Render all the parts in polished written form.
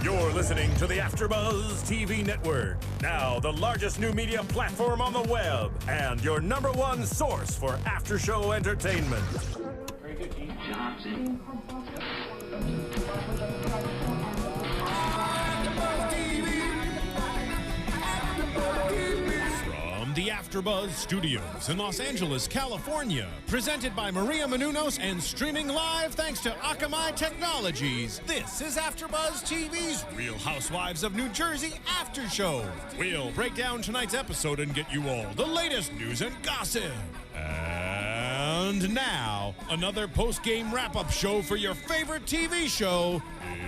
You're listening to the AfterBuzz TV network, now the largest new media platform on the web, and your number one source for after-show entertainment. Very good, Gene. Johnson. From the AfterBuzz Studios in Los Angeles, California, presented by Maria Menounos and streaming live thanks to Akamai Technologies. This is AfterBuzz TV's Real Housewives of New Jersey After Show. We'll break down tonight's episode and get you all the latest news and gossip. And now, another post-game wrap-up show for your favorite TV show.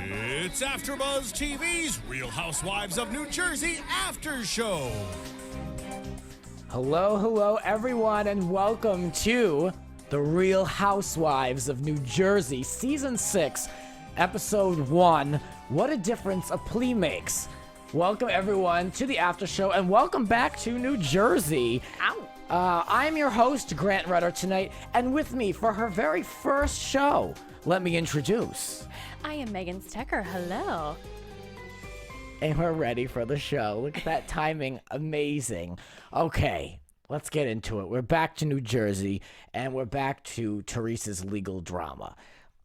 It's AfterBuzz TV's Real Housewives of New Jersey After Show. Hello, everyone, and welcome to the Real Housewives of New Jersey, Season 6, Episode 1, What a Difference a Plea Makes. Welcome, everyone, to the After Show, and welcome back to New Jersey. I'm your host, Grant Rutter, tonight, and with me for her very first show, let me introduce. I am Megan Stetcher. Hello. And we're ready for the show. Look at that timing. Amazing. Okay, let's get into it. We're back to New Jersey, and we're back to Teresa's legal drama.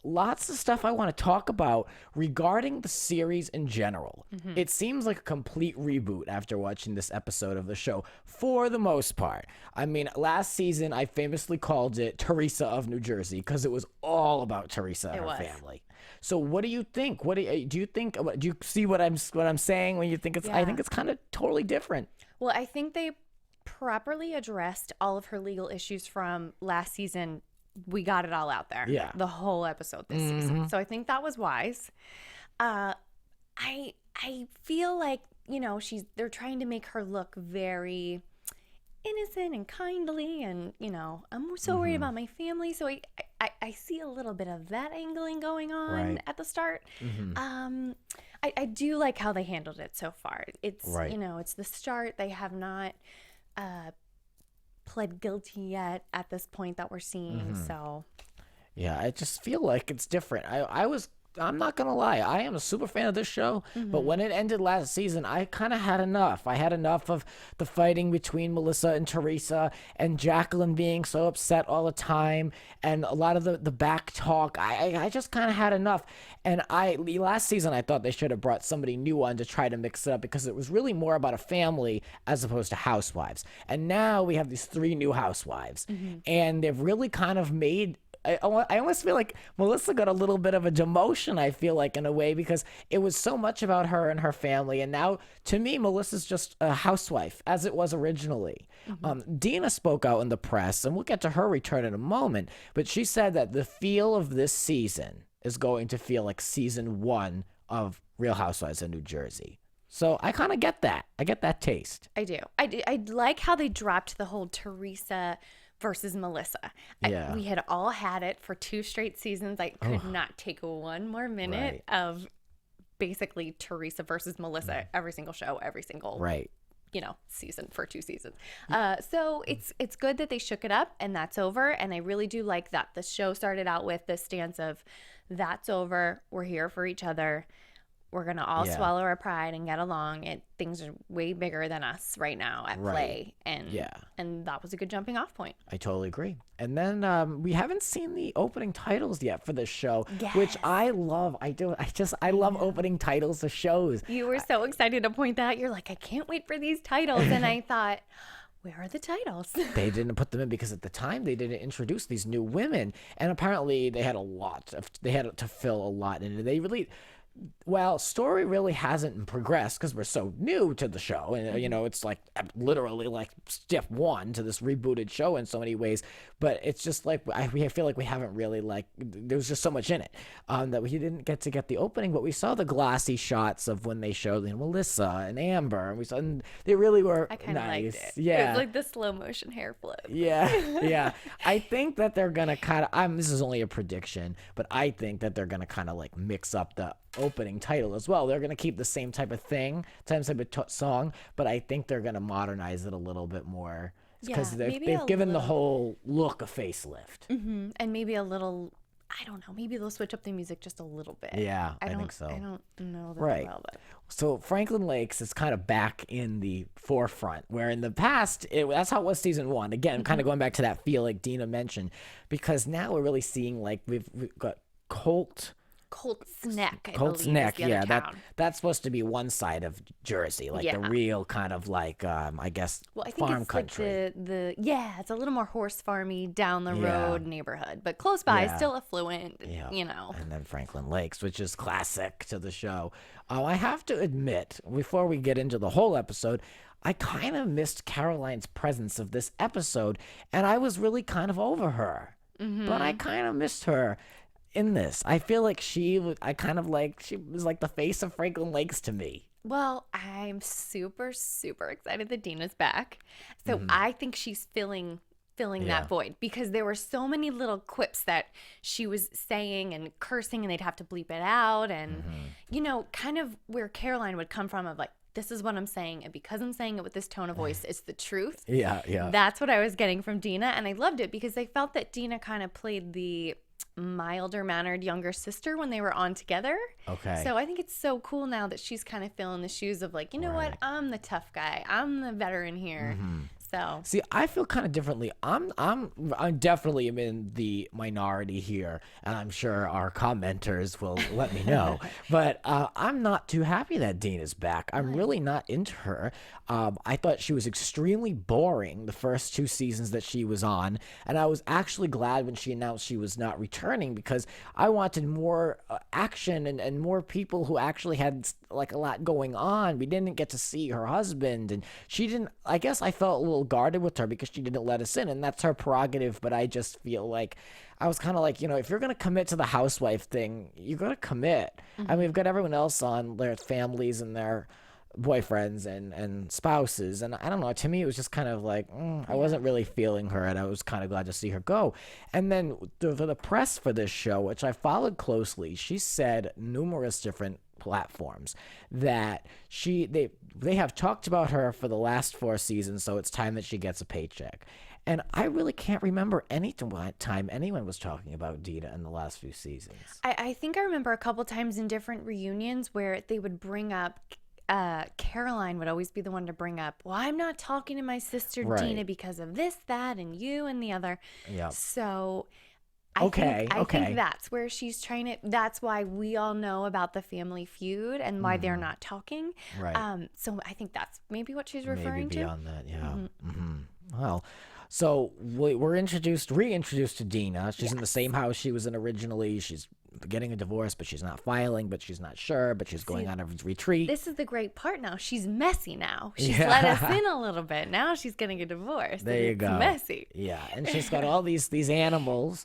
Lots of stuff I want to talk about regarding the series in general. It seems like a complete reboot after watching this episode of the show, for the most part. I mean, last season, I famously called it Teresa of New Jersey, because it was all about Teresa and her family. So what do you think? What do you think? Do you see what I'm saying when you think it's? Yeah. I think it's kind of totally different. Well, I think they properly addressed all of her legal issues from last season. We got it all out there. Yeah. The whole episode this season. So I think that was wise. I feel like, you know, they're trying to make her look very innocent and kindly, and, you know, I'm so worried about my family. So I see a little bit of that angling going on at the start. I do like how they handled it so far. It's, you know, it's the start. They have not pled guilty yet at this point that we're seeing. So yeah, I just feel like it's different. I'm not gonna lie, I am a super fan of this show, but when it ended last season, I kind of had enough. I had enough of the fighting between Melissa and Teresa, and Jacqueline being so upset all the time, and a lot of the back talk. I just kind of had enough. And last season, I thought they should have brought somebody new on to try to mix it up, because it was really more about a family as opposed to housewives. And now we have these 3 new housewives, and they've really kind of made... I almost feel like Melissa got a little bit of a demotion, I feel like, in a way, because it was so much about her and her family. And now, to me, Melissa's just a housewife, as it was originally. Dina spoke out in the press, and we'll get to her return in a moment, but she said that the feel of this season is going to feel like season 1 of Real Housewives of New Jersey. So I kind of get that. I get that taste. I do. I like how they dropped the whole Teresa versus Melissa. Yeah. We had all had it for 2 straight seasons. I could not take 1 more minute of basically Teresa versus Melissa every single show, every single you know, season for 2 seasons. So it's good that they shook it up, and that's over. And I really do like that the show started out with this stance of, that's over. We're here for each other. We're going to all swallow our pride and get along. Things are way bigger than us right now at Plea. And that was a good jumping off point. I totally agree. And then we haven't seen the opening titles yet for this show, which I love. I love opening titles of shows. You were so excited to point that out. You're like, I can't wait for these titles. And I thought, where are the titles? They didn't put them in because at the time they didn't introduce these new women. And apparently they had they had to fill a lot. And they really... Well, story really hasn't progressed because we're so new to the show, and you know, it's like literally like step 1 to this rebooted show in so many ways. But it's just like I feel like we haven't really, like, there was just so much in it that we didn't get the opening. But we saw the glossy shots of when they showed, you know, Melissa and Amber, and they really were I kind of nice. liked it. Yeah, it was like the slow motion hair flip. Yeah. I think that they're gonna kind of. This is only a prediction, but I think that they're gonna kind of like mix up the opening title as well. They're going to keep the same type of thing, same type of song, but I think they're going to modernize it a little bit more because they've given the whole look a facelift. And maybe a little I don't know. Maybe they'll switch up the music just a little bit. Yeah, I think so. I don't know that Right. well, but So Franklin Lakes is kind of back in the forefront, where in the past, that's how it was season 1. Again, kind of going back to that feel like Dina mentioned, because now we're really seeing like we've got Colt's Neck. Colt's I believe, Neck, is the other yeah, town. that's supposed to be one side of Jersey, like the real kind of like I guess Well, I think farm it's country. like it's a little more horse farmy down the road neighborhood, but close by, still affluent. Yeah. You know. And then Franklin Lakes, which is classic to the show. I have to admit, before we get into the whole episode, I kind of missed Caroline's presence of this episode, and I was really kind of over her. But I kind of missed her in this. I feel like she was like the face of Franklin Lakes to me. Well, I'm super, super excited that Dina's back. So I think she's filling that void, because there were so many little quips that she was saying and cursing, and they'd have to bleep it out. And, you know, kind of where Caroline would come from of like, this is what I'm saying, and because I'm saying it with this tone of voice, it's the truth. Yeah. That's what I was getting from Dina, and I loved it because I felt that Dina kind of played the milder mannered younger sister when they were on together. Okay. So I think it's so cool now that she's kind of filling the shoes of like, you know what, I'm the tough guy, I'm the veteran here. So See, I feel kind of differently. I definitely am in the minority here, and I'm sure our commenters will let me know. But I'm not too happy that Dina's back. I'm really not into her. I thought she was extremely boring the first 2 seasons that she was on, and I was actually glad when she announced she was not returning, because I wanted more action and more people who actually had like a lot going on. We didn't get to see her husband, and she didn't. I guess I felt a little guarded with her because she didn't let us in, and that's her prerogative. But I just feel like I was kind of like, you know, if you're gonna commit to the housewife thing, you're gonna commit. I mean, we've got everyone else on their families and their boyfriends and spouses, and I don't know, to me it was just kind of like I wasn't really feeling her, and I was kind of glad to see her go. And then the press for this show, which I followed closely, she said numerous different platforms that they have talked about her for the last 4 seasons, so it's time that she gets a paycheck. And I really can't remember any time anyone was talking about Dina in the last few seasons. I think I remember a couple times in different reunions where they would bring up Caroline would always be the one to bring up, well, I'm not talking to my sister Dina because of this, that, and you and the other. Yeah. So I think that's where she's trying to, that's why we all know about the family feud and why they're not talking. Right. So I think that's maybe what she's referring to. Maybe beyond that, yeah. Well, so we're reintroduced to Dina. She's in the same house she was in originally. She's getting a divorce, but she's not filing, but she's not sure, but she's going on a retreat. This is the great part now. She's messy now. She's let us in a little bit. Now she's getting a divorce. There you go. It's messy. Yeah, and she's got all these animals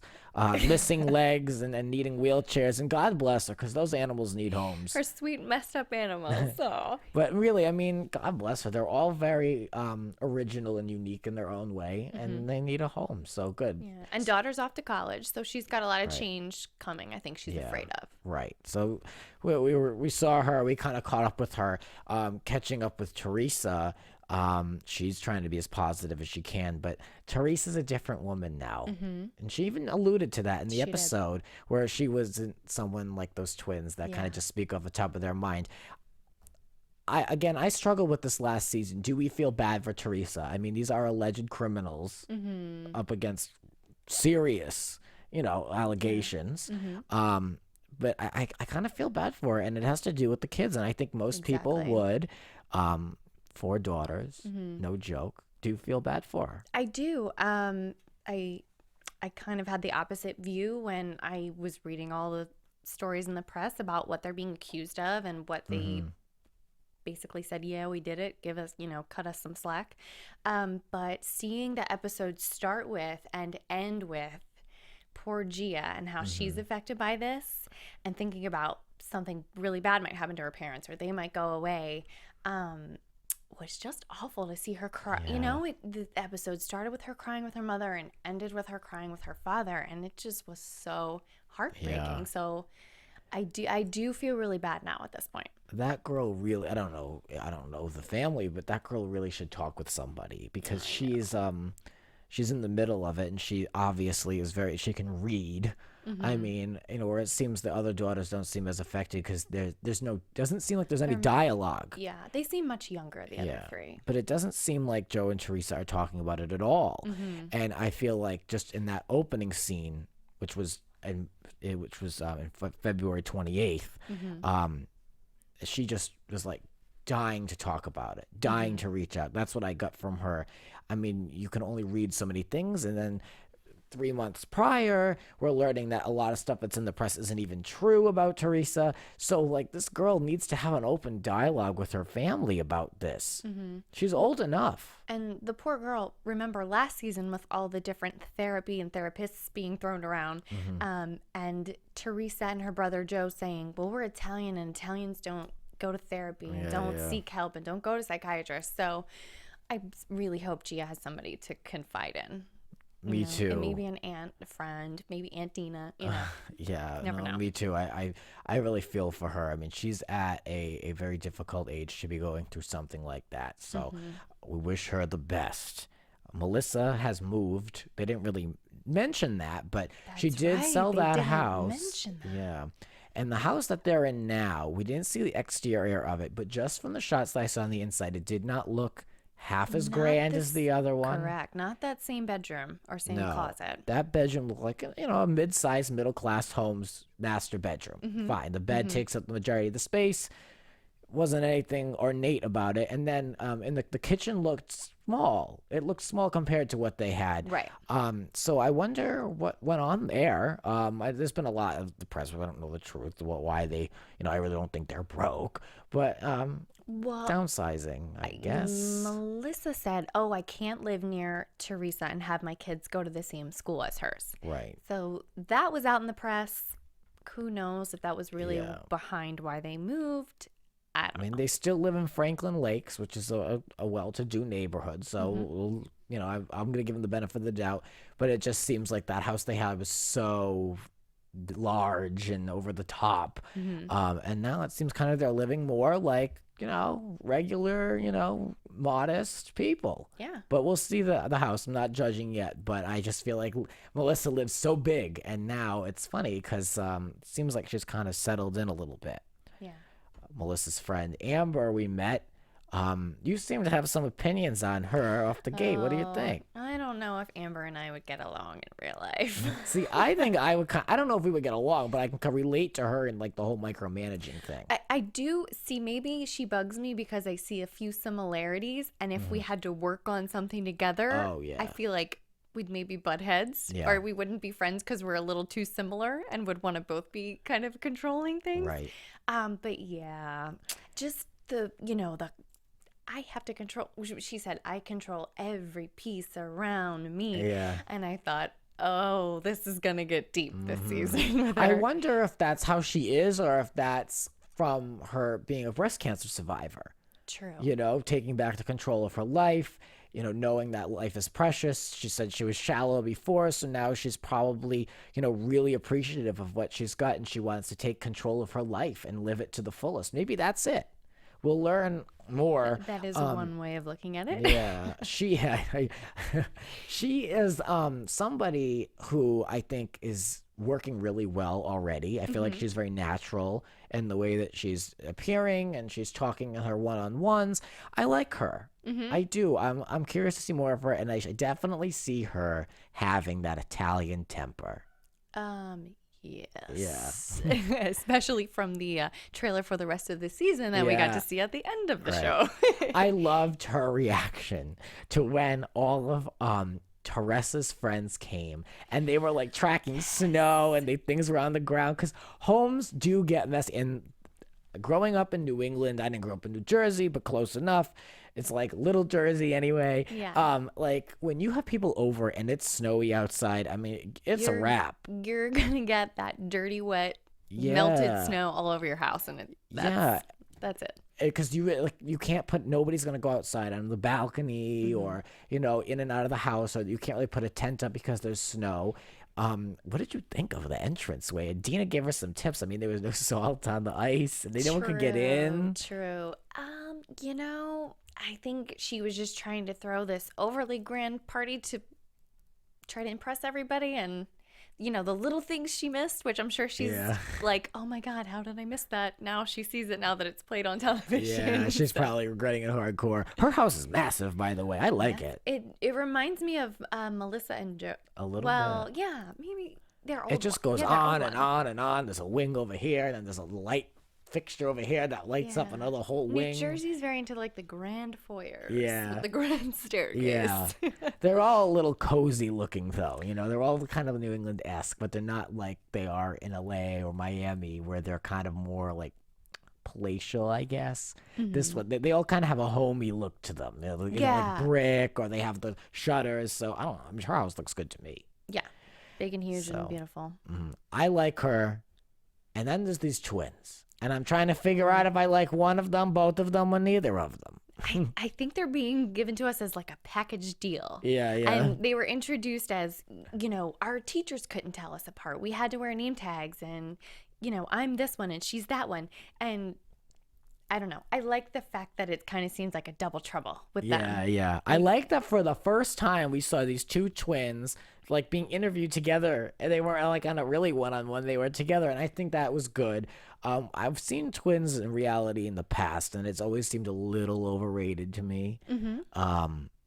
missing legs and needing wheelchairs, and God bless her, because those animals need homes. Her sweet messed up animals. So. But really, I mean, God bless her. They're all very original and unique in their own way, and they need a home. So good. Yeah. And daughter's off to college, so she's got a lot of change coming. I think she's afraid of. Right. So we saw her. We kind of caught up with her, catching up with Teresa. She's trying to be as positive as she can, but Teresa's a different woman now. And she even alluded to that in the episode where she wasn't someone like those twins that kind of just speak off the top of their mind. I struggle with this last season. Do we feel bad for Teresa? I mean, these are alleged criminals up against serious, allegations. But I kind of feel bad for her, and it has to do with the kids. And I think most people would, 4 daughters, no joke, do feel bad for her. I do. I kind of had the opposite view when I was reading all the stories in the press about what they're being accused of and what they basically said, yeah, we did it, give us, cut us some slack. But seeing the episode start with and end with poor Gia and how she's affected by this, and thinking about something really bad might happen to her parents or they might go away, was just awful to see her cry. The episode started with her crying with her mother and ended with her crying with her father, and it just was so heartbreaking. So I do feel really bad now at this point. That girl really, I don't know the family, but that girl really should talk with somebody, because she's in the middle of it, and she obviously is she can read I mean, where it seems the other daughters don't seem as affected because doesn't seem like there's any dialogue. Yeah, they seem much younger, the other three. But it doesn't seem like Joe and Teresa are talking about it at all. And I feel like just in that opening scene, which was in February 28th, she just was like dying to talk about it, dying to reach out. That's what I got from her. I mean, you can only read so many things, and then 3 months prior, we're learning that a lot of stuff that's in the press isn't even true about Teresa. So, like, this girl needs to have an open dialogue with her family about this. She's old enough. And the poor girl, remember last season with all the different therapy and therapists being thrown around, and Teresa and her brother Joe saying, well, we're Italian and Italians don't go to therapy and don't seek help and don't go to psychiatrists. So I really hope Gia has somebody to confide in. Me too. And maybe an aunt, a friend, maybe Aunt Dina, Never know. Me too. I really feel for her. I mean, she's at a very difficult age to be going through something like that. So we wish her the best. Melissa has moved. They didn't really mention that, but she did sell that house. Mention that. Yeah. And the house that they're in now, we didn't see the exterior of it, but just from the shots that I saw on the inside, it did not look half as grand as the other one. Correct. Not that same bedroom or same closet. That bedroom looked like, a mid-sized, middle-class home's master bedroom. Fine. The bed takes up the majority of the space. Wasn't anything ornate about it. And then in the kitchen looked small. It looked small compared to what they had. Right. So I wonder what went on there. There's been a lot of the press. I don't know the truth. Why they, I really don't think they're broke. But downsizing, I guess. Melissa said, oh, I can't live near Teresa and have my kids go to the same school as hers. Right. So that was out in the press. Who knows if that was really behind why they moved. I mean, they still live in Franklin Lakes, which is a well-to-do neighborhood. So, I'm going to give them the benefit of the doubt. But it just seems like that house they had was so large and over the top. And now it seems kind of they're living more like, regular, modest people. Yeah. But we'll see the house. I'm not judging yet. But I just feel like Melissa lives so big. And now it's funny because it seems like she's kind of settled in a little bit. Yeah. Melissa's friend Amber we met. You seem to have some opinions on her off the gate. What do you think? I don't know if Amber and I would get along in real life. See, I think I would. I don't know if we would get along, but I can relate to her in like the whole micromanaging thing. I do see. Maybe she bugs me because I see a few similarities, and if we had to work on something together, I feel like we'd maybe butt heads, or we wouldn't be friends because we're a little too similar and would want to both be kind of controlling things. Right. But yeah, just the I have to control. She said, I control every piece around me. Yeah. And I thought, oh, this is going to get deep this season with her. I wonder if that's how she is or if that's from her being a breast cancer survivor. True. Taking back the control of her life, knowing that life is precious. She said she was shallow before, so now she's probably, really appreciative of what she's got, and she wants to take control of her life and live it to the fullest. Maybe that's it. We'll learn more. That is one way of looking at it. Yeah, she is somebody who I think is working really well already. I feel like she's very natural in the way that she's appearing and she's talking in her one-on-ones. I like her. I do. I'm curious to see more of her, and I definitely see her having that Italian temper. Yes. Yeah. Especially from the trailer for the rest of the season that we got to see at the end of the show. I loved her reaction to when all of Teresa's friends came and they were like tracking snow and things were on the ground because homes do get messy. And growing up in New England, I didn't grow up in New Jersey, but close enough. It's like Little Jersey anyway. Yeah. Like when you have people over and it's snowy outside, I mean, it's a wrap. You're going to get that dirty, wet, melted snow all over your house. And that's it. Because you can't nobody's going to go outside on the balcony or, in and out of the house, or you can't really put a tent up because there's snow. What did you think of the entranceway? And Dina gave us some tips. I mean, there was no salt on the ice and no one could get in. True. I think she was just trying to throw this overly grand party to try to impress everybody, and the little things she missed, which I'm sure she's like, oh my God, how did I miss that? Now she sees it now that it's played on television. Yeah, she's probably regretting it hardcore. Her house is massive, by the way. I like it. It reminds me of Melissa and Joe. A little bit. Well, yeah, maybe they're old. It just goes on and on and on. There's a wing over here, and then there's a light fixture over here that lights up another whole wing. New Jersey's very into like the grand foyers. Yeah. The grand staircase. Yeah. They're all a little cozy looking though. They're all kind of New England-esque, but they're not like they are in LA or Miami where they're kind of more like palatial, I guess. This one, they all kind of have a homey look to them. Like brick, or they have the shutters. So I don't know. I mean, her house looks good to me. Yeah. Big and huge and beautiful. I like her. And then there's these twins. And I'm trying to figure out if I like one of them, both of them, or neither of them. I think they're being given to us as like a package deal. Yeah. And they were introduced as, our teachers couldn't tell us apart. We had to wear name tags and, I'm this one and she's that one. And I don't know. I like the fact that it kind of seems like a double trouble with them. Yeah. I like that for the first time we saw these two twins like being interviewed together, and they weren't like on a really one-on-one. They were together, and I think that was good. I've seen twins in reality in the past, and it's always seemed a little overrated to me.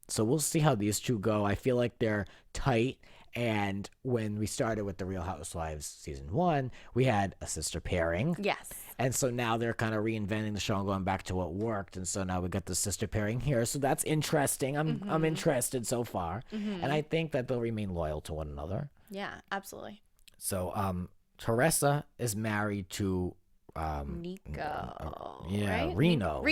So we'll see how these two go. I feel like they're tight. And when we started with the Real Housewives season 1, we had a sister pairing. Yes. And so now they're kind of reinventing the show and going back to what worked. And so now we got the sister pairing here. So that's interesting. I'm interested so far. And I think that they'll remain loyal to one another. Yeah, absolutely. So Teresa is married to Nico. right? Reno,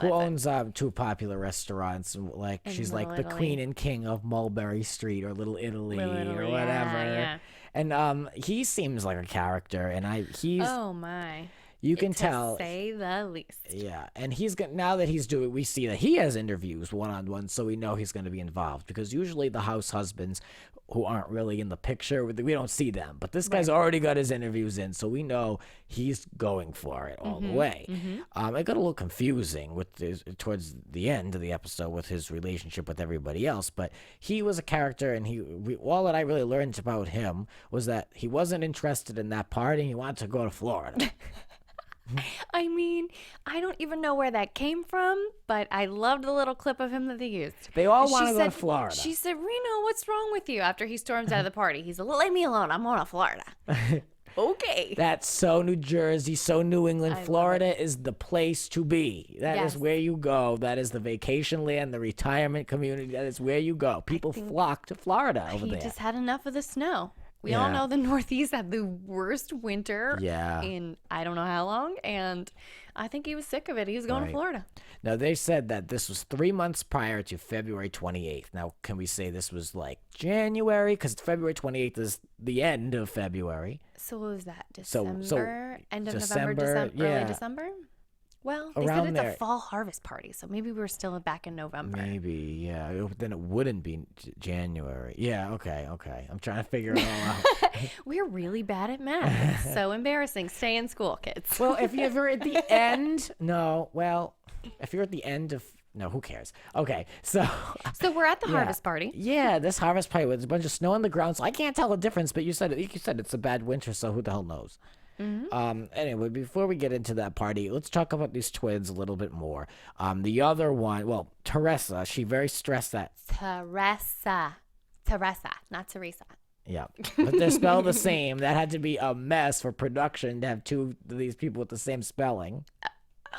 who owns 2 popular restaurants. Like she's like the queen and king of Mulberry Street or Little Italy or whatever. Yeah. And he seems like a character, and he's oh my. You can tell, say the least. Yeah, and now that he's doing, we see that he has interviews one-on-one, so we know he's going to be involved. Because usually the house husbands who aren't really in the picture, we don't see them. But this guy's already got his interviews in, so we know he's going for it all the way. It got a little confusing towards the end of the episode with his relationship with everybody else. But he was a character, and all that I really learned about him was that he wasn't interested in that party. He wanted to go to Florida. I mean, I don't even know where that came from, but I loved the little clip of him that they used. They all want to go to Florida. She said, Reno, what's wrong with you? After he storms out of the party. He's like, leave me alone. I'm going to Florida. Okay. That's so New Jersey, so New England. Florida is the place to be. That is where you go. That is the vacation land, the retirement community. That is where you go. People flock to Florida over there. He just had enough of the snow. We all know the Northeast had the worst winter in I don't know how long, and I think he was sick of it. He was going to Florida. Now, they said that this was 3 months prior to February 28th. Now, can we say this was like January? Because February 28th is the end of February. So what was that? December? So end of December, November, early December? Well, they around said it's there. a fall harvest party, so maybe we were still back in November. Maybe, yeah. Then it wouldn't be January. Yeah, okay. I'm trying to figure it all out. We're really bad at math. It's so embarrassing. Stay in school, kids. Well, if you're at the end, if you're at the end of, no, who cares? Okay, so we're at the harvest party. Yeah, this harvest party with a bunch of snow on the ground, so I can't tell the difference, but you said it's a bad winter, so who the hell knows? Anyway, before we get into that party, let's talk about these twins a little bit more. The other one, Teresa, she very stressed that. Teresa, not Teresa. Yeah, but they're spelled the same. That had to be a mess for production to have two of these people with the same spelling.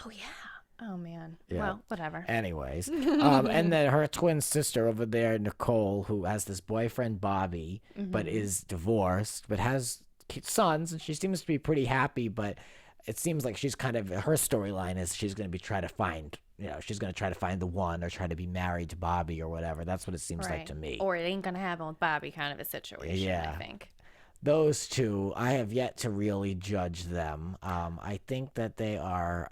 Oh, yeah. Oh, man. Yeah. Well, whatever. Anyways, and then her twin sister over there, Nicole, who has this boyfriend, Bobby, but is divorced, but has sons, and she seems to be pretty happy, but it seems like she's kind of, her storyline is she's going to be trying to find, she's going to try to find the one or try to be married to Bobby or whatever. That's what it seems like to me. Or it ain't going to happen with Bobby kind of a situation, I think. Those two, I have yet to really judge them. I think that they are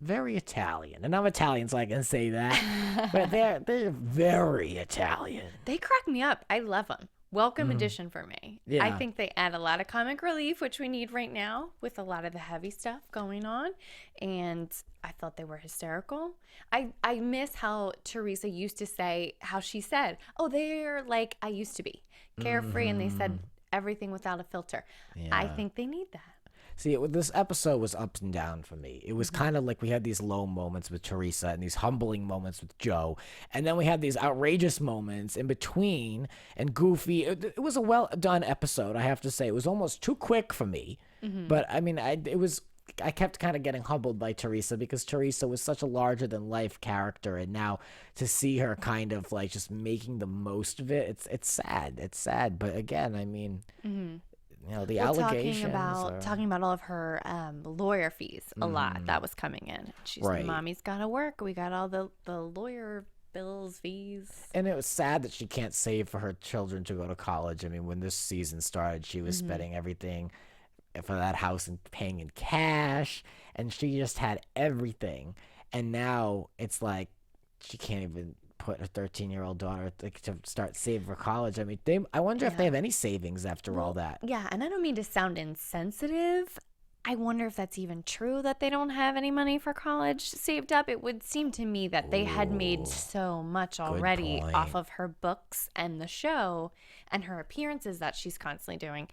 very Italian. And I'm Italian, so I can say that. But they're very Italian. They crack me up. I love them. welcome addition for me. Yeah. I think they add a lot of comic relief, which we need right now with a lot of the heavy stuff going on. And I thought they were hysterical. I miss how Teresa used to say, how she said, oh, they're like I used to be, carefree. And they said everything without a filter. Yeah. I think they need that. See, this episode was up and down for me. It was kind of like we had these low moments with Teresa and these humbling moments with Joe. And then we had these outrageous moments in between and goofy. It was a well-done episode, I have to say. It was almost too quick for me. But, I mean, I kept kind of getting humbled by Teresa because Teresa was such a larger-than-life character. And now to see her kind of, like, just making the most of it, it's sad. It's sad. But, again, I mean... You know, the allegations. Talking about all of her lawyer fees a lot that was coming in. She's like, Mommy's got to work. We got all the lawyer bills, fees. And it was sad that she can't save for her children to go to college. I mean, when this season started, she was spending everything for that house and paying in cash. And she just had everything. And now it's like she can't even put her 13-year-old daughter to start saving for college. I mean, I wonder if they have any savings after all that. Yeah, and I don't mean to sound insensitive. I wonder if that's even true that they don't have any money for college saved up. It would seem to me that they had made so much already off of her books and the show and her appearances that she's constantly doing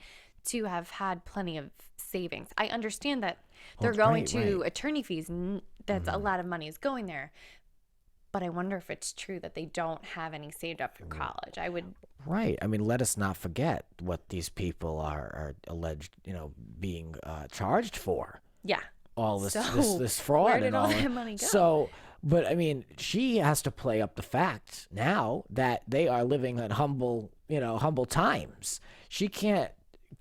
to have had plenty of savings. I understand that they're going to attorney fees. That's a lot of money is going there. But I wonder if it's true that they don't have any saved up for college. I would. Right. I mean, let us not forget what these people are alleged, being charged for. Yeah. All this fraud where did and all all that money go? So, but I mean, she has to play up the fact now that they are living in humble times. She can't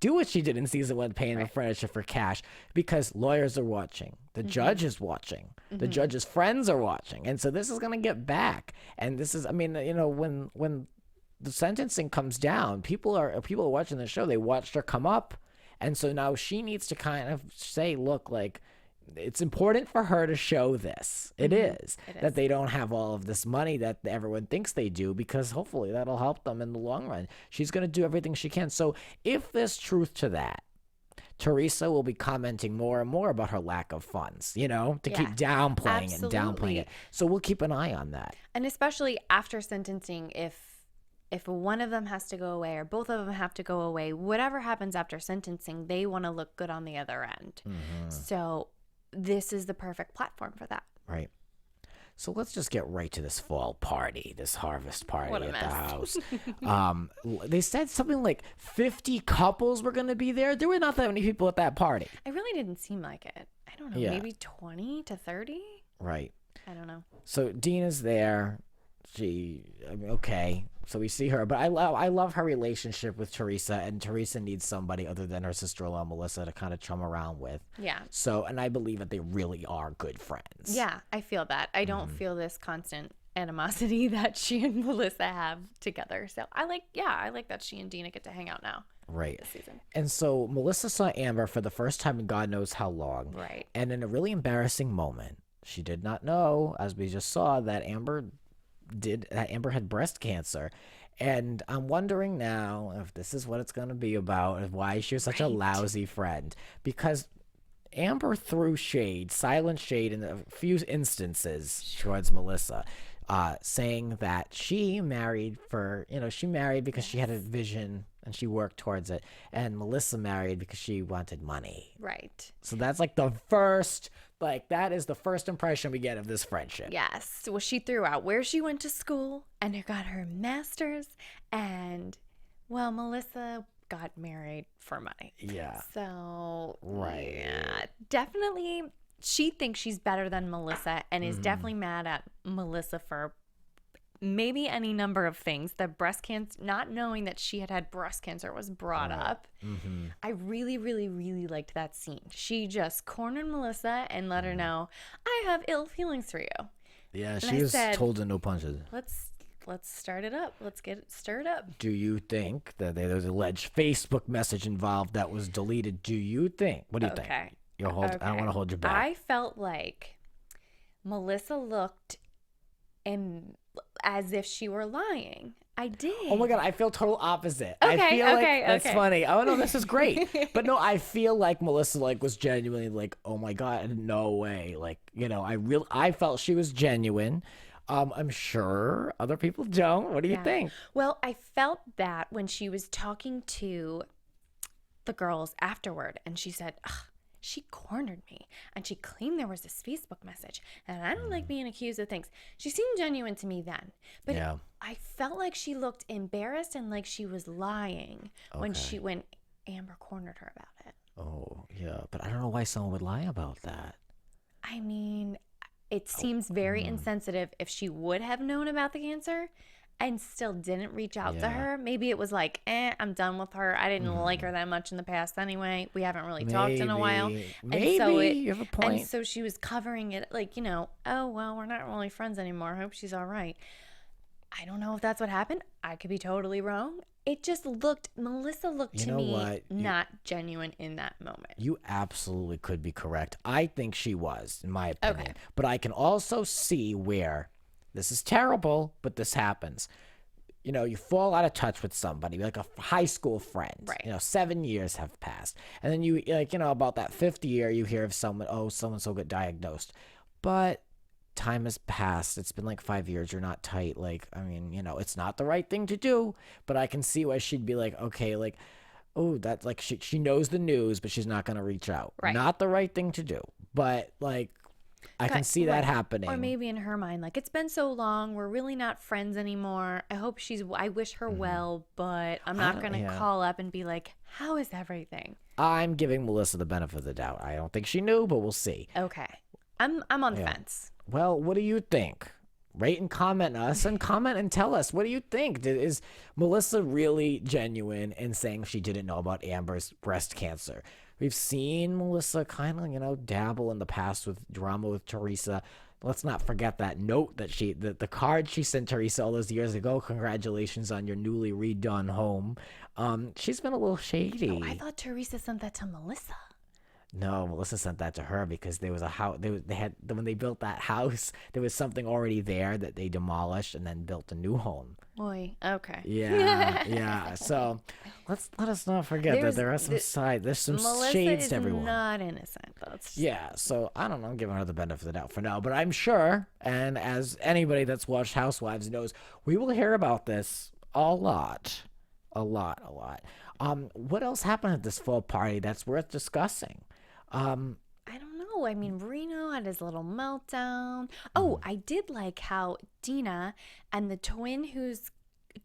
do what she did in season 1, paying the furniture for cash, because lawyers are watching. The judge is watching. The judge's friends are watching. And so this is going to get back. And this is, I mean, when the sentencing comes down, people are watching the show. They watched her come up. And so now she needs to kind of say, look, like, it's important for her to show this. It is that they don't have all of this money that everyone thinks they do, because hopefully that'll help them in the long run. She's going to do everything she can. So if there's truth to that, Teresa will be commenting more and more about her lack of funds, to keep downplaying it and downplaying it. So we'll keep an eye on that. And especially after sentencing, if one of them has to go away or both of them have to go away, whatever happens after sentencing, they want to look good on the other end. So this is the perfect platform for that. Right. So let's just get right to this fall party, this harvest party at the house. They said something like 50 couples were going to be there. There were not that many people at that party. It really didn't seem like it. I don't know, maybe 20 to 30? Right. I don't know. So Dina's there. Okay. So we see her, but I love her relationship with Teresa, and Teresa needs somebody other than her sister-in-law Melissa to kind of chum around with. Yeah. So, and I believe that they really are good friends. Yeah, I feel that. I don't feel this constant animosity that she and Melissa have together. So I like that she and Dina get to hang out now. Right. This season. And so Melissa saw Amber for the first time in God knows how long. Right. And in a really embarrassing moment, she did not know, as we just saw, that Amber had breast cancer. And I'm wondering now if this is what it's going to be about, and why she was such a lousy friend. Because Amber threw shade, silent shade, in a few instances towards Melissa, saying that she married because she had a vision and she worked towards it, and Melissa married because she wanted money. Right. So that's like that is the first impression we get of this friendship. Yes. Well, she threw out where she went to school and got her master's, and Melissa got married for money. Yeah. So right. Yeah, definitely she thinks she's better than Melissa, and is definitely mad at Melissa for maybe any number of things. The breast cancer, not knowing that she had breast cancer, was brought up. I really, really, really liked that scene. She just cornered Melissa and let her know, I have ill feelings for you. Yeah, and she was told to no punches. Let's start it up. Let's get it stirred up. Do you think that there was an alleged Facebook message involved that was deleted? What do you think? I don't want to hold you back. I felt like Melissa looked as if she were lying. I did. Oh my God, I feel total opposite. Okay, I feel okay, like that's okay. funny. Oh no, this is great. But no, I feel like Melissa like was genuinely like, oh my God, no way. Like, I felt she was genuine. I'm sure other people don't. What do you think? Well, I felt that when she was talking to the girls afterward, and she said, ugh, she cornered me, and she claimed there was this Facebook message, and I don't like being accused of things. She seemed genuine to me then, but I felt like she looked embarrassed and like she was lying when Amber cornered her about it. Oh yeah, but I don't know why someone would lie about that. I mean, it seems very insensitive if she would have known about the cancer and still didn't reach out to her. Maybe it was like, I'm done with her. I didn't like her that much in the past anyway. We haven't really talked in a while. Maybe you have a point. And so she was covering it like, oh, well, we're not really friends anymore. I hope she's all right. I don't know if that's what happened. I could be totally wrong. It just Melissa looked to me not genuine in that moment. You absolutely could be correct. I think she was, in my opinion. Okay. But I can also see where this is terrible, but this happens. You fall out of touch with somebody, like a high school friend. Right. 7 years have passed. And then you about that 5th year, you hear of someone, so-and-so got diagnosed. But time has passed. It's been like 5 years. You're not tight. Like, I mean, it's not the right thing to do, but I can see why she'd be like, okay, like, oh, that's like, she knows the news, but she's not going to reach out. Right. Not the right thing to do. But like, I can see that happening. Or maybe in her mind, like, it's been so long. We're really not friends anymore. I wish her well, but I'm not going to call up and be like, how is everything? I'm giving Melissa the benefit of the doubt. I don't think she knew, but we'll see. Okay. I'm on the fence. Well, what do you think? Rate and comment us and comment and tell us. What do you think? Is Melissa really genuine in saying she didn't know about Amber's breast cancer? We've seen Melissa kind of, dabble in the past with drama with Teresa. Let's not forget that note that the card she sent Teresa all those years ago. Congratulations on your newly redone home. She's been a little shady. Oh, I thought Teresa sent that to Melissa. No, Melissa sent that to her because there was a house. They had when they built that house, there was something already there that they demolished and then built a new home. Boy, okay. Yeah. So let us not forget that there are some there's some shades to everyone. Melissa is not innocent. Yeah. So I don't know. I'm giving her the benefit of the doubt for now, but I'm sure, and as anybody that's watched Housewives knows, we will hear about this a lot. What else happened at this fall party that's worth discussing? I don't know. I mean, Reno had his little meltdown. Oh, I did like how Dina and the twin who's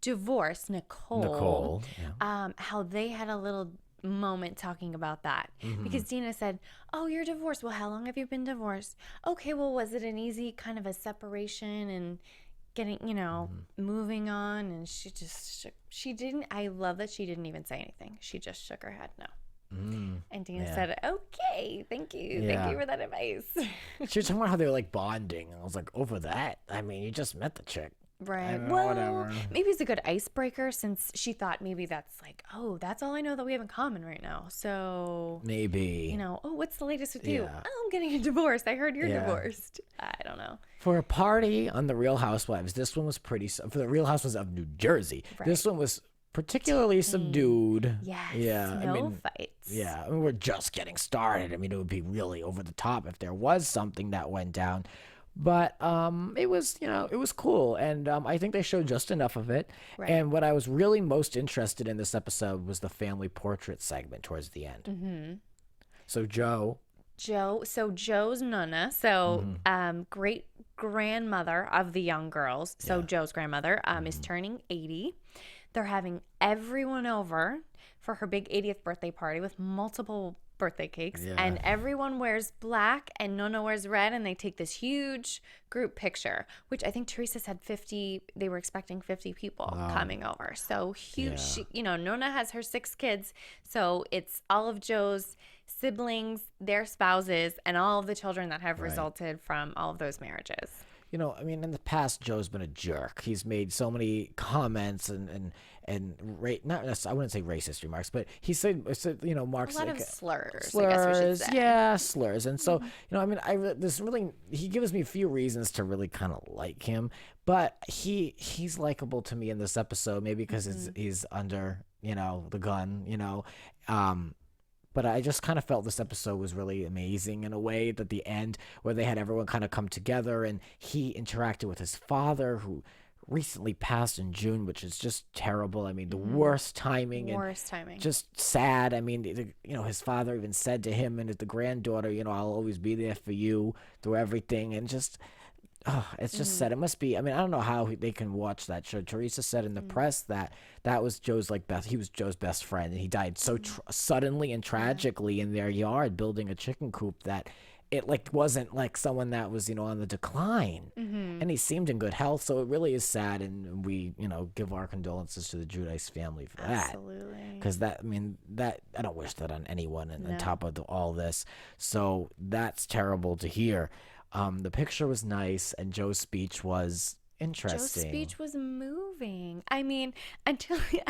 divorced, Nicole, how they had a little moment talking about that. Because Dina said, oh, you're divorced. Well, how long have you been divorced? Okay, well, was it an easy kind of a separation and getting, moving on? And she didn't, I love that she didn't even say anything. She just shook her head no. And Dina said, okay, thank you. Thank you for that advice. She was talking about how they were like bonding. I was like, over that? I mean, you just met the chick. Right. Well, whatever. Maybe it's a good icebreaker since she thought maybe that's like, oh, that's all I know that we have in common right now. So maybe, oh, what's the latest with you? Oh, I'm getting a divorce. I heard you're divorced. I don't know. For a party on the Real Housewives, this one was for the Real Housewives of New Jersey. Right. This one was particularly subdued. Yes. Yeah. No fights. Yeah. I mean, we're just getting started. I mean, it would be really over the top if there was something that went down. But it was, it was cool. And I think they showed just enough of it. Right. And what I was really most interested in this episode was the family portrait segment towards the end. Mm-hmm. So Joe's Nonna. So great grandmother of the young girls. So Joe's grandmother is turning 80. They're having everyone over for her big 80th birthday party with multiple birthday cakes. Yeah. And everyone wears black and Nonna wears red, and they take this huge group picture, which I think Teresa said 50, they were expecting 50 people coming over. So huge. Yeah. Nonna has her 6 kids. So it's all of Joe's siblings, their spouses, and all of the children that have resulted from all of those marriages. you know, I mean, in the past, Joe's been a jerk. He's made so many comments and not necessarily, I wouldn't say racist remarks, but he said you know, Mark's a lot like, of slurs, slurs, I guess we should say. yeah, slurs. And so, you know, I mean, he gives me a few reasons to really kind of like him, but he's likable to me in this episode, maybe because he's under, you know, the gun, you know, but I just kind of felt this episode was really amazing in a way, that the end where they had everyone kind of come together and he interacted with his father, who recently passed in June, which is just terrible. I mean, the worst timing. Just sad. I mean, you know, his father even said to him and the granddaughter, you know, I'll always be there for you through everything. And just, it's just sad. It must be, I mean, I don't know how they can watch that show. Teresa said in the press that was Joe's he was Joe's best friend, and he died so suddenly and tragically in their yard building a chicken coop that it like wasn't like someone that was, you know, on the decline, and he seemed in good health. So it really is sad, and we, you know, give our condolences to the Giudice family for that. Absolutely. Because that, I mean, that I don't wish that on anyone, and on top of all this, so that's terrible to hear. The picture was nice, and Joe's speech was interesting. Joe's speech was moving. I mean, until he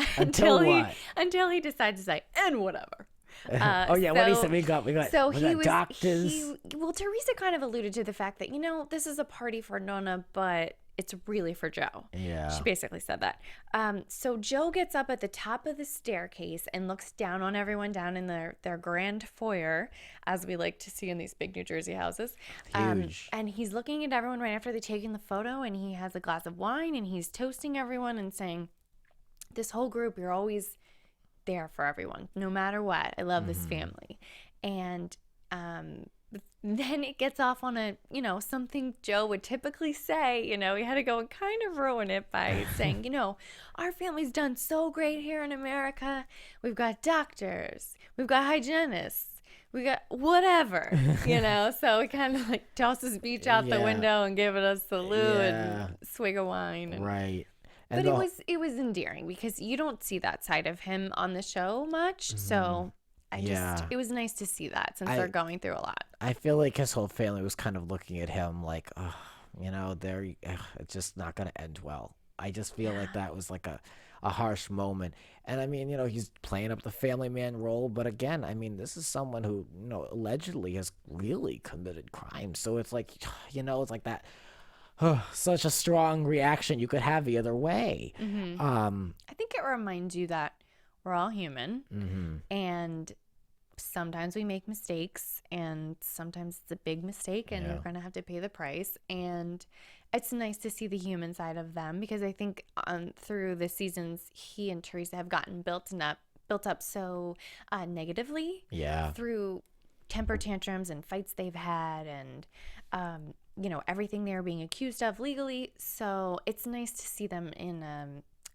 decided to say, and whatever. Oh yeah, what he said, we got doctors. Well, Teresa kind of alluded to the fact that, you know, this is a party for Nonna, but it's really for Joe. Yeah. She basically said that. So Joe gets up at the top of the staircase and looks down on everyone down in their grand foyer, as we like to see in these big New Jersey houses. Huge. And he's looking at everyone right after they've taken the photo, and he has a glass of wine, and he's toasting everyone and saying, this whole group, you're always there for everyone, no matter what. I love this family. And then it gets off on a, you know, something Joe would typically say. You know, he had to go and kind of ruin it by saying, you know, our family's done so great here in America. We've got doctors, we've got hygienists, we got whatever, you know. So he kind of like tossed his speech out the window and gave it a salute and swig of wine. And, right. But it was endearing, because you don't see that side of him on the show much. So it was nice to see that, since they're going through a lot. I feel like his whole family was kind of looking at him like, oh, you know, it's just not going to end well. I just feel like that was like a harsh moment. And I mean, you know, he's playing up the family man role, but again, I mean, this is someone who, you know, allegedly has really committed crimes. So it's like, you know, it's like that. Such a strong reaction you could have either way. I think it reminds you that we're all human, and sometimes we make mistakes, and sometimes it's a big mistake, and you're going to have to pay the price. And it's nice to see the human side of them, because I think through the seasons, he and Teresa have gotten built up so negatively through temper tantrums and fights they've had, and you know, everything they're being accused of legally. So it's nice to see them in a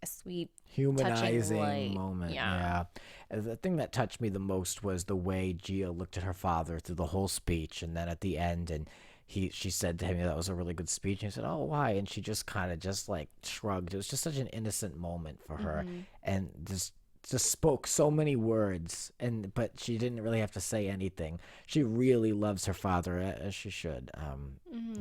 sweet, humanizing moment. Yeah. And the thing that touched me the most was the way Gia looked at her father through the whole speech, and then at the end, and she said to him, that was a really good speech. And he said, oh, why? And she just kind of just like shrugged. It was just such an innocent moment for her, and just spoke so many words, but she didn't really have to say anything. She really loves her father, as she should.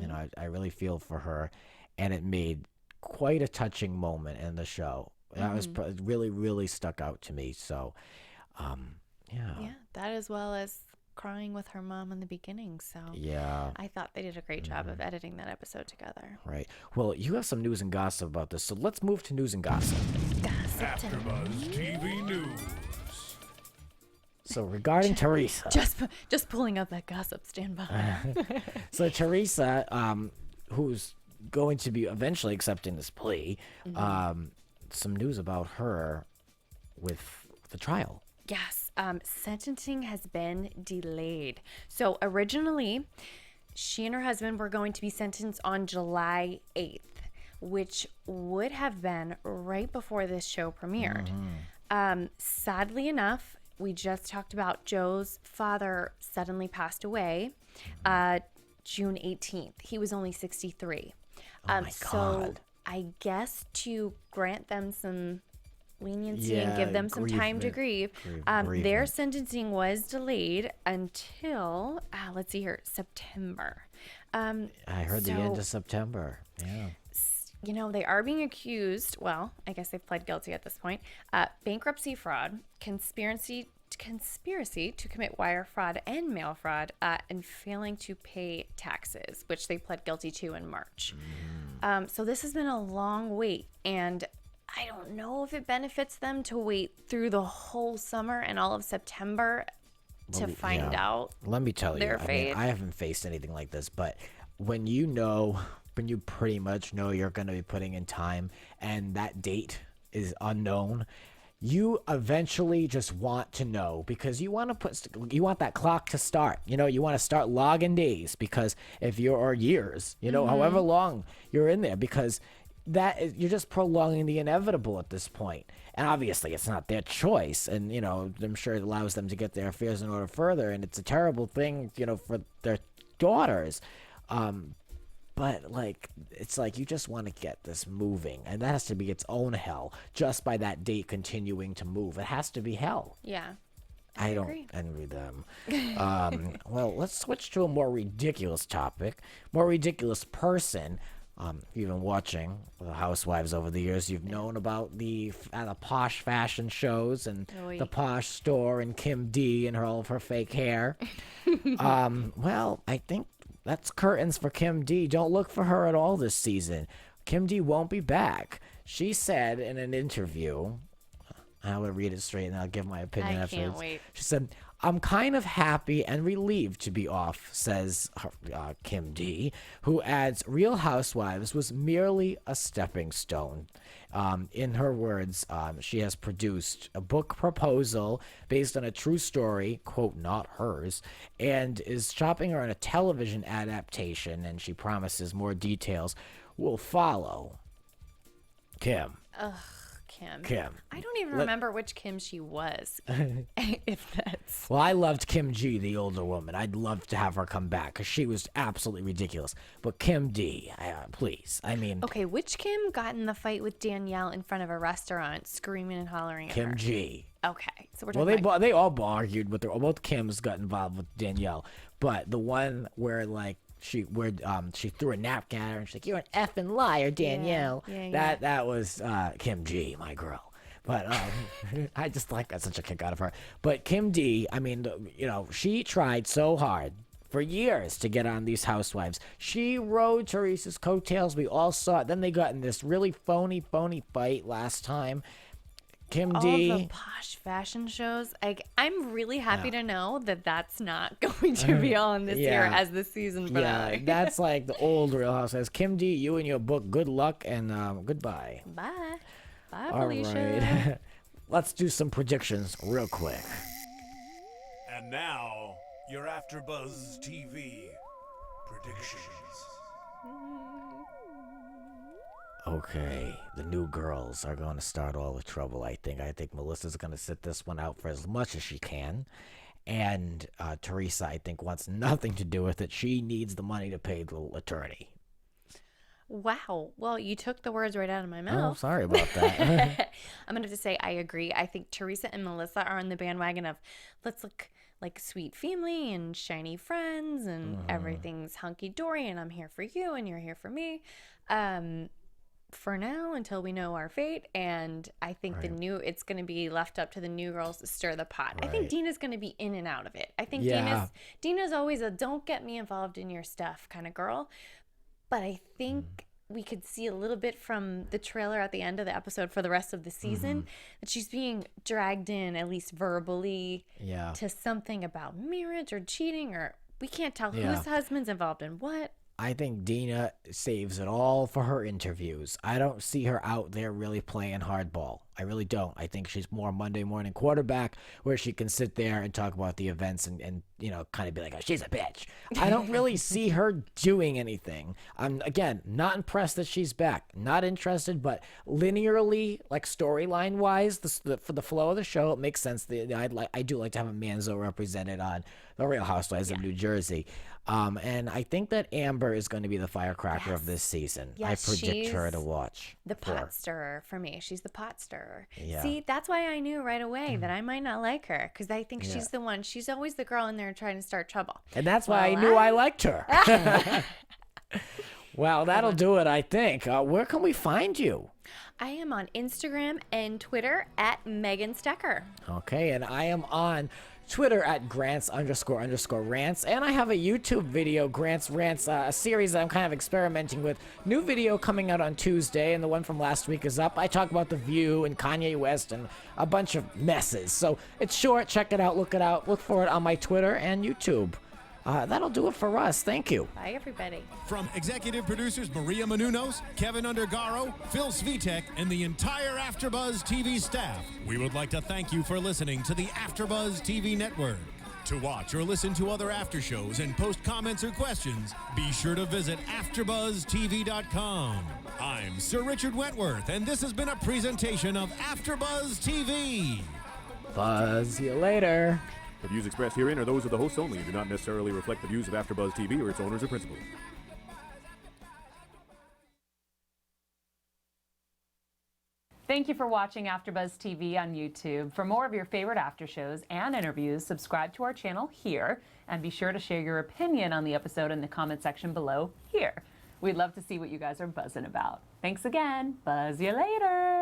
You know, I really feel for her, and it made quite a touching moment in the show. That was really, really stuck out to me. So, yeah, that, as well as crying with her mom in the beginning. So I thought they did a great job of editing that episode together. Right. Well, you have some news and gossip about this, so let's move to news and gossip. AfterBuzz TV News. So regarding Teresa, just pulling out that gossip. Stand by. So Teresa, who's going to be eventually accepting this plea, some news about her with the trial. Yes, sentencing has been delayed. So originally, she and her husband were going to be sentenced on July 8th, which would have been right before this show premiered. Sadly enough, we just talked about Joe's father suddenly passed away June 18th. He was only 63. Oh my God. So I guess to grant them some leniency and give them some time to grieve. Their sentencing was delayed until, let's see here, September. I heard the end of September. Yeah. You know, they are being accused, well, I guess they've pled guilty at this point, bankruptcy fraud, conspiracy to commit wire fraud and mail fraud, and failing to pay taxes, which they pled guilty to in March. So this has been a long wait, and I don't know if it benefits them to wait through the whole summer and all of September to find out. Let me tell you, their fate. I haven't faced anything like this, but when you pretty much know you're going to be putting in time and that date is unknown, you eventually just want to know, because you want that clock to start. You know, you want to start logging days, because if or years, you know, however long you're in there, because you're just prolonging the inevitable at this point. And obviously it's not their choice, and you know, I'm sure it allows them to get their affairs in order further, and it's a terrible thing, you know, for their daughters. But like, it's like you just want to get this moving, and that has to be its own hell just by that date continuing to move. It has to be hell. Yeah. I don't envy them. Well, let's switch to a more ridiculous topic, more ridiculous person. If you've been watching the Housewives over the years, you've known about the posh fashion shows and the posh store and Kim D and all of her fake hair. Well, I think that's curtains for Kim D. Don't look for her at all this season. Kim D won't be back. She said in an interview, I will read it straight and I'll give my opinion afterwards. Can't wait. She said, "I'm kind of happy and relieved to be off," says Kim D, who adds, "Real Housewives was merely a stepping stone." In her words, she has produced a book proposal based on a true story, quote, not hers, and is shopping her on a television adaptation, and she promises more details will follow. Kim. Ugh. Kim. I don't even remember which Kim she was. If that's. Well, I loved Kim G, the older woman. I'd love to have her come back because she was absolutely ridiculous. But Kim D, please. I mean. Okay, which Kim got in the fight with Danielle in front of a restaurant, screaming and hollering at her? Kim G. Okay, so we're talking they all argued with her. Both Kims got involved with Danielle, but the one where like. She threw a napkin at her and she's like, "You're an effing liar, Danielle." That was Kim G, my girl. But I just got such a kick out of her. But Kim D, I mean, you know, she tried so hard for years to get on these Housewives. She rode Teresa's coattails. We all saw it. Then they got in this really phony fight last time. Kim D. All the posh fashion shows. I'm really happy to know that that's not going to be on this year as the season finale. Yeah, that's like the old Real Housewives. Kim D, you and your book, good luck and goodbye. Bye. Bye, all Felicia. Right. Let's do some predictions real quick. And now, your AfterBuzz TV predictions. Okay, the new girls are going to start all the trouble, I think. I think Melissa's going to sit this one out for as much as she can. And Teresa, I think, wants nothing to do with it. She needs the money to pay the attorney. Wow. Well, you took the words right out of my Oh, mouth. sorry about that. I'm going to have to say I agree. I think Teresa and Melissa are on the bandwagon of let's look like sweet family and shiny friends and everything's hunky-dory and I'm here for you and you're here for me. For now, until we know our fate, and I think it's going to be left up to the new girls to stir the pot. I think Dina's going to be in and out of it. I think Dina's always a don't get me involved in your stuff kind of girl, but I think we could see a little bit from the trailer at the end of the episode for the rest of the season that she's being dragged in, at least verbally, to something about marriage or cheating, or we can't tell whose husband's involved in what. I think Dina saves it all for her interviews. I don't see her out there really playing hardball. I really don't. I think she's more Monday morning quarterback where she can sit there and talk about the events and you know, kind of be like, oh, she's a bitch. I don't really see her doing anything. I'm, again, not impressed that she's back. Not interested, but linearly, like storyline-wise, for the flow of the show, it makes sense. I do like to have a Manzo represented on The Real Housewives of New Jersey. And I think that Amber is going to be the firecracker of this season. Yes, I predict her to watch. The pot stirrer for me. She's the pot stirrer. Yeah. See, that's why I knew right away that I might not like her, because I think she's the one. She's always the girl in there trying to start trouble. And that's why I knew I liked her. Well, that'll do it, I think. Where can we find you? I am on Instagram and Twitter at Megan Stecker. Okay, and I am on Twitter at Grants__rants, and I have a YouTube video, Grants Rants, a series that I'm kind of experimenting with. New video coming out on Tuesday, and the one from last week is up. I talk about The View and Kanye West and a bunch of messes. So it's short. Check it out. Look it out. Look for it on my Twitter and YouTube. That'll do it for us. Thank you. Bye, everybody. From executive producers Maria Menounos, Kevin Undergaro, Phil Svitek, and the entire AfterBuzz TV staff, we would like to thank you for listening to the AfterBuzz TV network. To watch or listen to other after shows and post comments or questions, be sure to visit AfterBuzzTV.com. I'm Sir Richard Wentworth, and this has been a presentation of AfterBuzz TV. Buzz you later. The views expressed herein are those of the hosts only and do not necessarily reflect the views of AfterBuzz TV or its owners or principals. Thank you for watching AfterBuzz TV on YouTube. For more of your favorite after shows and interviews, subscribe to our channel here, and be sure to share your opinion on the episode in the comment section below here. We'd love to see what you guys are buzzing about. Thanks again. Buzz you later.